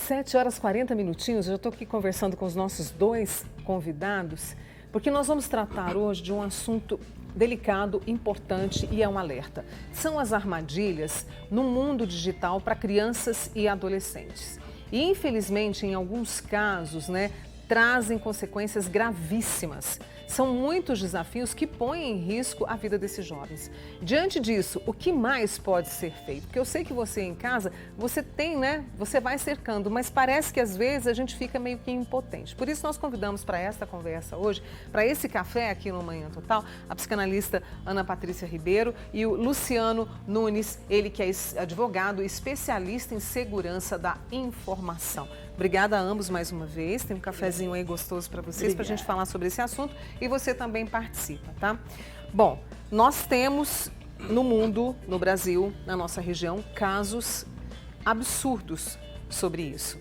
7 horas e 40 minutinhos, eu já estou aqui conversando com os nossos dois convidados, porque nós vamos tratar hoje de um assunto delicado, importante e é um alerta. São as armadilhas no mundo digital para crianças e adolescentes. E, infelizmente, em alguns casos, trazem consequências gravíssimas. São muitos desafios que põem em risco a vida desses jovens. Diante disso, o que mais pode ser feito? Porque eu sei que você em casa, você tem, você vai cercando, mas parece que às vezes a gente fica meio que impotente. Por isso nós convidamos para esta conversa hoje, para esse café aqui no Manhã Total, a psicanalista Ana Patrícia Ribeiro e o Luciano Nunes, ele que é advogado e especialista em segurança da informação. Obrigada a ambos mais uma vez. Tem um cafezinho aí gostoso para vocês, para a gente falar sobre esse assunto e você também participa, tá? Bom, nós temos no mundo, no Brasil, na nossa região, casos absurdos sobre isso.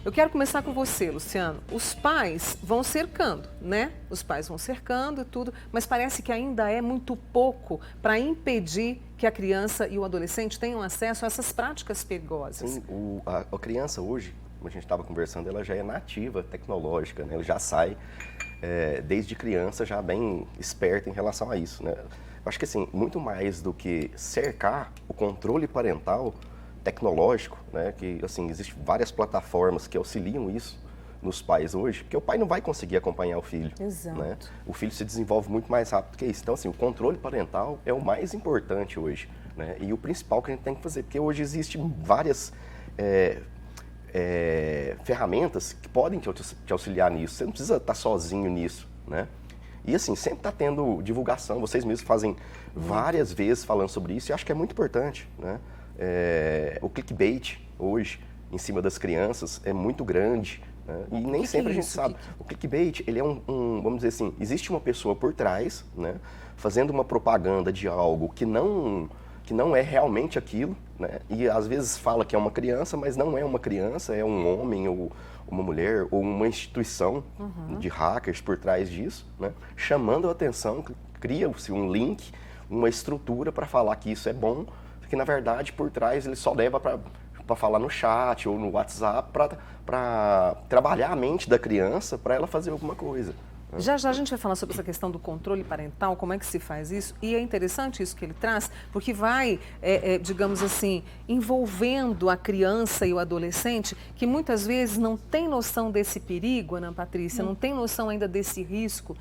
Eu quero começar com você, Luciano. Os pais vão cercando, Os pais vão cercando e tudo, mas parece que ainda é muito pouco para impedir que a criança e o adolescente tenham acesso a essas práticas perigosas. Sim, a criança hoje, como a gente estava conversando, ela já é nativa tecnológica, ela já sai desde criança já bem esperta em relação a isso, Eu acho que assim, muito mais do que cercar o controle parental tecnológico, que assim, existem várias plataformas que auxiliam isso nos pais hoje, porque o pai não vai conseguir acompanhar o filho. Exato. O filho se desenvolve muito mais rápido que isso. Então assim, o controle parental é o mais importante hoje, E o principal que a gente tem que fazer, porque hoje existem várias ferramentas que podem te auxiliar nisso. Você não precisa estar sozinho nisso, E assim, sempre está tendo divulgação, vocês mesmos fazem várias vezes falando sobre isso e acho que é muito importante, O clickbait hoje, em cima das crianças, é muito grande, E nem sempre a gente sabe. O clickbait, ele é vamos dizer assim, existe uma pessoa por trás, fazendo uma propaganda de algo que não é realmente aquilo, E às vezes fala que é uma criança, mas não é uma criança, é um homem ou uma mulher ou uma instituição de hackers por trás disso, chamando a atenção, cria-se um link, uma estrutura para falar que isso é bom, que na verdade por trás ele só leva para falar no chat ou no WhatsApp para trabalhar a mente da criança para ela fazer alguma coisa. Já a gente vai falar sobre essa questão do controle parental, como é que se faz isso, e é interessante isso que ele traz, porque vai, digamos assim, envolvendo a criança e o adolescente, que muitas vezes não tem noção desse perigo, Ana Patrícia, não tem noção ainda desse risco.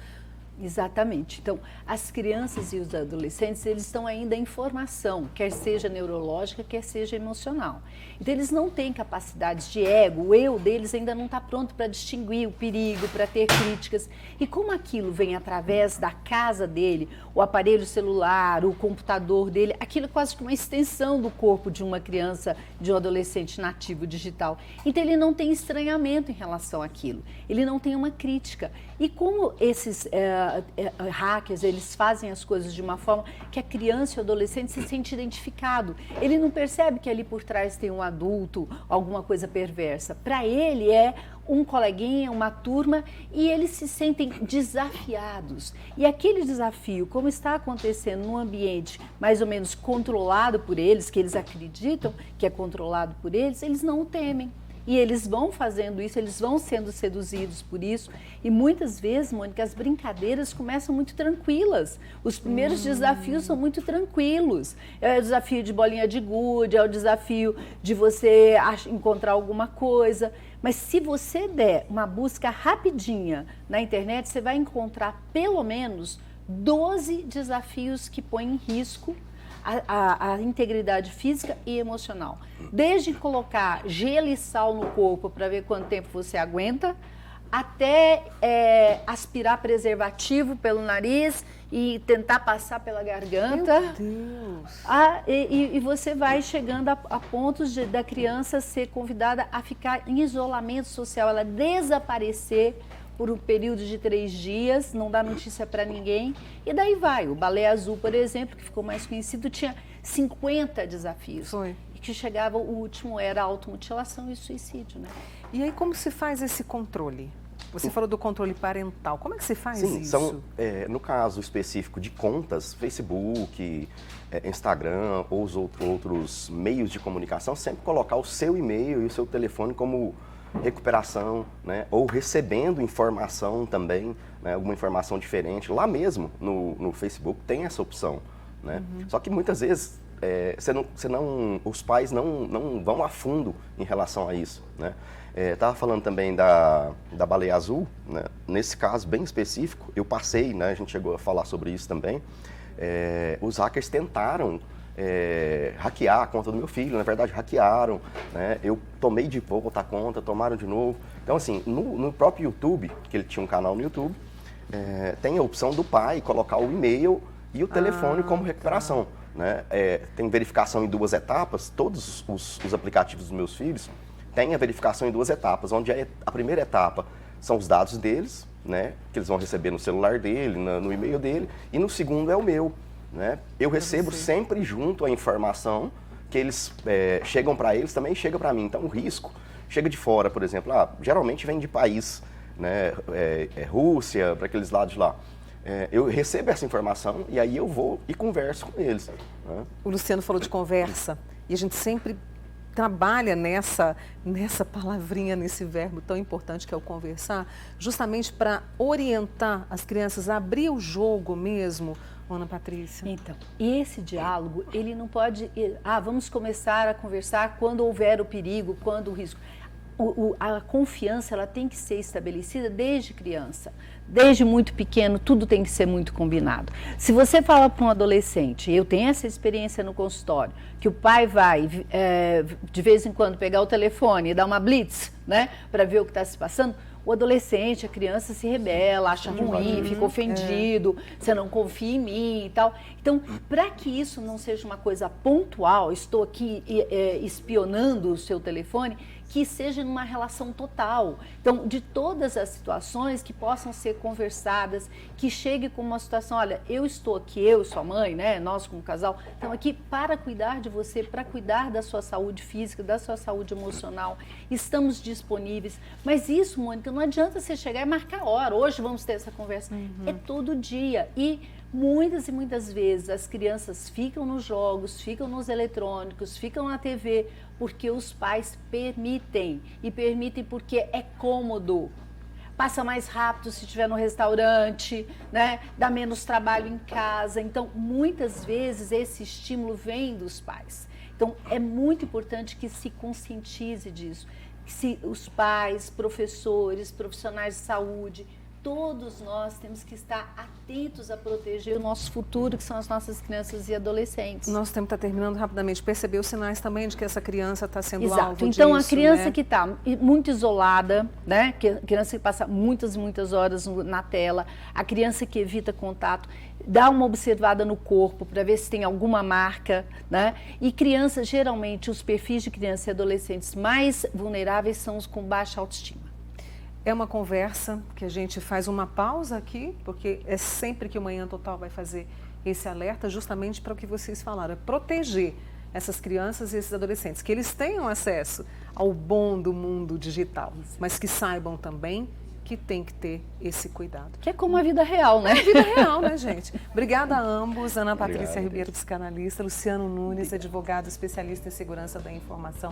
Exatamente. Então, as crianças e os adolescentes, eles estão ainda em formação, quer seja neurológica, quer seja emocional. Então, eles não têm capacidades de ego, o eu deles ainda não está pronto para distinguir o perigo, para ter críticas. E como aquilo vem através da casa dele, o aparelho celular, o computador dele, aquilo é quase que uma extensão do corpo de uma criança, de um adolescente nativo digital. Então, ele não tem estranhamento em relação àquilo, ele não tem uma crítica. E como esses hackers, eles fazem as coisas de uma forma que a criança e o adolescente se sente identificado. Ele não percebe que ali por trás tem um adulto, alguma coisa perversa. Para ele é um coleguinha, uma turma, e eles se sentem desafiados. E aquele desafio, como está acontecendo num ambiente mais ou menos controlado por eles, que eles acreditam que é controlado por eles não o temem. E eles vão fazendo isso, eles vão sendo seduzidos por isso. E muitas vezes, Mônica, as brincadeiras começam muito tranquilas. Os primeiros desafios são muito tranquilos. É o desafio de bolinha de gude, é o desafio de você encontrar alguma coisa. Mas se você der uma busca rapidinha na internet, você vai encontrar pelo menos 12 desafios que põem em risco a integridade física e emocional. Desde colocar gelo e sal no corpo para ver quanto tempo você aguenta, até aspirar preservativo pelo nariz e tentar passar pela garganta. Meu Deus! E você vai chegando a pontos da criança ser convidada a ficar em isolamento social, ela desaparecer por um período de 3 dias, não dá notícia para ninguém, e daí vai. O Balé Azul, por exemplo, que ficou mais conhecido, tinha 50 desafios. Foi. E que chegava, o último era a automutilação e suicídio, E aí como se faz esse controle? Você falou do controle parental. Como é que se faz Sim, isso? no caso específico de contas, Facebook, Instagram ou os outros meios de comunicação, sempre colocar o seu e-mail e o seu telefone como recuperação, né? Ou recebendo informação também, né? Alguma informação diferente. Lá mesmo, no Facebook, tem essa opção, né? Só que muitas vezes os pais não vão a fundo em relação a isso, né? Estava falando também da baleia azul, né? Nesse caso bem específico, eu passei, né? A gente chegou a falar sobre isso também. Os hackers tentaram hackear a conta do meu filho, na verdade hackearam, né? Eu tomei de volta a conta, tomaram de novo. Então assim, no próprio YouTube, que ele tinha um canal no YouTube, tem a opção do pai colocar o e-mail e o telefone como recuperação. Né? Tem verificação em 2 etapas, todos os aplicativos dos meus filhos têm a verificação em 2 etapas, onde a primeira etapa são os dados deles, né? Que eles vão receber no celular dele, no e-mail dele, e no segundo é o meu. Né? Eu recebo sempre junto a informação que eles chegam para eles, também chega para mim. Então o risco chega de fora, por exemplo, geralmente vem de país, né? Rússia, para aqueles lados lá. Eu recebo essa informação e aí eu vou e converso com eles. Né? O Luciano falou de conversa e a gente sempre trabalha nessa palavrinha, nesse verbo tão importante que é o conversar, justamente para orientar as crianças a abrir o jogo mesmo, Ana Patrícia. Então, e esse diálogo, ele não pode vamos começar a conversar quando houver o perigo, quando o risco. A confiança, ela tem que ser estabelecida desde criança. Desde muito pequeno, tudo tem que ser muito combinado. Se você fala para um adolescente, eu tenho essa experiência no consultório, que o pai vai, de vez em quando, pegar o telefone e dar uma blitz, né, para ver o que está se passando, o adolescente, a criança se rebela, acha ruim, fica ofendido, você não confia em mim e tal. Então, para que isso não seja uma coisa pontual, estou aqui espionando o seu telefone, que seja numa relação total. Então, de todas as situações que possam ser conversadas, que chegue com uma situação, olha, eu estou aqui, eu e sua mãe, né, nós como casal, estamos aqui para cuidar de você, para cuidar da sua saúde física, da sua saúde emocional, estamos disponíveis. Mas isso, Mônica, não adianta você chegar e marcar a hora, hoje vamos ter essa conversa. É todo dia. E muitas e muitas vezes as crianças ficam nos jogos, ficam nos eletrônicos, ficam na TV, porque os pais permitem. E permitem porque é cômodo. Passa mais rápido se estiver no restaurante, né? Dá menos trabalho em casa. Então, muitas vezes esse estímulo vem dos pais. Então, é muito importante que se conscientize disso. Que se os pais, professores, profissionais de saúde, todos nós temos que estar atentos a proteger o nosso futuro, que são as nossas crianças e adolescentes. Nosso tempo está terminando rapidamente. Percebeu os sinais também de que essa criança está sendo Exato. alvo Então, disso, a criança né? que está muito isolada, né? A criança que passa muitas e muitas horas na tela, a criança que evita contato, dá uma observada no corpo para ver se tem alguma marca, né? E crianças, geralmente, os perfis de crianças e adolescentes mais vulneráveis são os com baixa autoestima. É uma conversa que a gente faz uma pausa aqui, porque é sempre que o Manhã Total vai fazer esse alerta, justamente para o que vocês falaram, é proteger essas crianças e esses adolescentes, que eles tenham acesso ao bom do mundo digital, mas que saibam também que tem que ter esse cuidado. Que é como a vida real, né? É a vida real, né, gente? Obrigada a ambos, Ana Patrícia Obrigado. Ribeiro, psicanalista, Luciano Nunes, advogado especialista em segurança da informação.